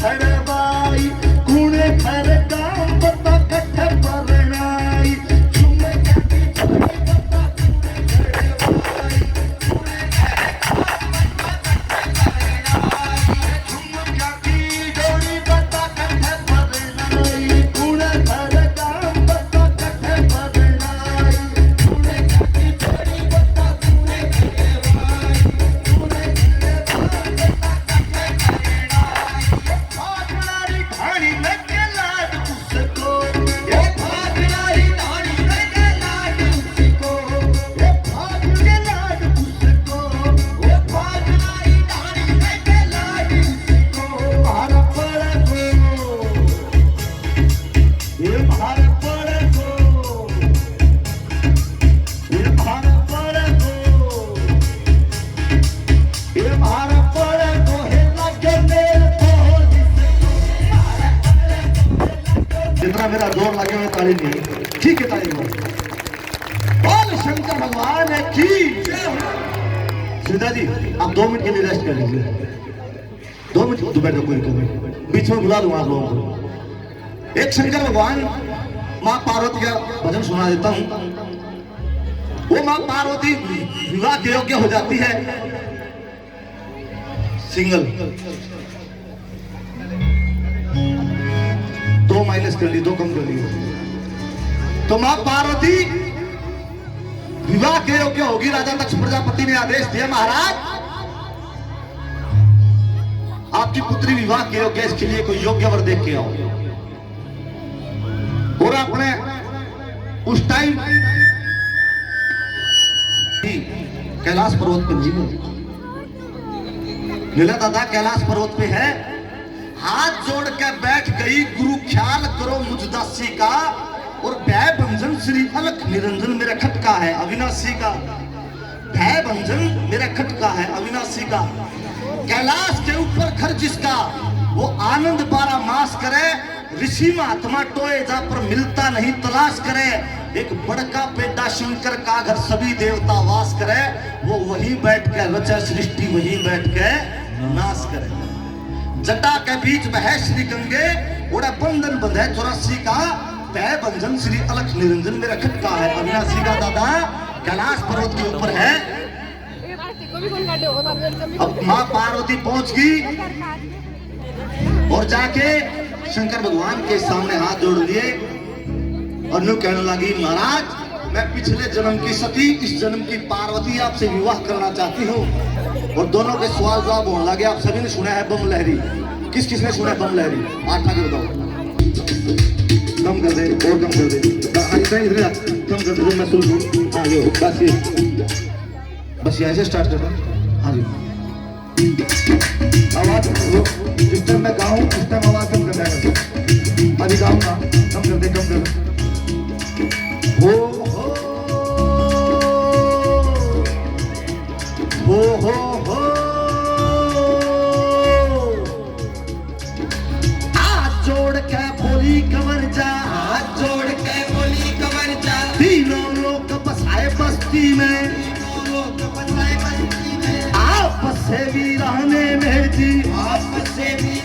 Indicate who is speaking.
Speaker 1: खड़वाई कुणे खर काम पता कठ परनाई झुमे जाती छोड़ी पता कुणे खड़वाई कुणे खर काम पता कठ परनाई झुमे जाती छोड़ी पता कठ परनाई कुणे खर काम पता कठ परनाई कुणे जाती छोड़ी पता कुणे खड़वाई कुणे ढाणी लगे लाड उसको ये भागनारी ढाणी लगे लाड उसको ये भाग के लाड उसको ये भागनारी ढाणी लगे लाड उसको भार पड़ गो ये भार पड़ गो ये भार पड़ गो ये भार पड़ गो है लगे मेरे को जितना मेरा जोर लगे हुए ताली नहीं ठीक है ताली बोल शंकर भगवान की सीधा जी आप 2 मिनट के लिए रेस्ट कर लीजिए 2 मिनट तो बैठो कोई बीच में बुला दूंगा आप लोगों को एक शंकर भगवान माँ पार्वती का भजन सुना देता हूँ वो माँ पार्वती विवाह के योग्य हो जाती है सिंगल 2 माइनस कर ली 2 कम कर ली तो मां पार्वती विवाह के योग्य होगी राजा दक्ष प्रजापति ने आदेश दिया महाराज आपकी पुत्री विवाह के योग्य इसके लिए कोई योग्य वर देख के आओ और आपने उस टाइम कैलाश पर्वत पर जी लीला दादा कैलाश पर्वत पे है हाथ जोड़ के बैठ गई गुरु ख्याल करो मुझ दासी का और भय भंजन श्री अलख निरंजन मेरा खटका है अविनाशी का भय भंजन मेरा खटका है अविनाशी का कैलाश के ऊपर घर जिसका वो आनंद 12 मास करे ऋषि महात्मा टोए जा पर मिलता नहीं तलाश करे एक बड़का पेटा शंकर का घर सभी देवता वास करे वो वहीं बैठ के रचा सृष्टि वहीं बैठ के नाश करे जटा के बीच बह श्री गंगे उड़ा बंधन बंधे 84 का भय भंजन श्री अलख निरंजन मेरा खटका है अविनाशी का दादा कैलाश पर्वत के ऊपर है अब माँ पार्वती पहुंच गई और जाके शंकर भगवान के सामने हाथ जोड़ लिए और यूं कहने लगी महाराज मैं पिछले जन्म की सती इस जन्म की पार्वती आपसे विवाह करना चाहती हूँ और दोनों के सवाल जवाब होने लगे आप सभी ने सुना है बम लहरी किस किस ने सुना है बम लहरी आठ आगे बताओ कम कर दे और कम कर दे कम कर दे मैं सुन आगे बस यहाँ से स्टार्ट करता हाँ जी आवाज जिस टाइम मैं गाऊं उस टाइम आवाज कम कर देगा अभी गाऊंगा कम कर दे हो हाथ जोड़ के बोली कवर जा हाथ जोड़ के बोली कवर जा तीनों लोग बसाए बस्ती में आपस से भी रहने में जी आपस से भी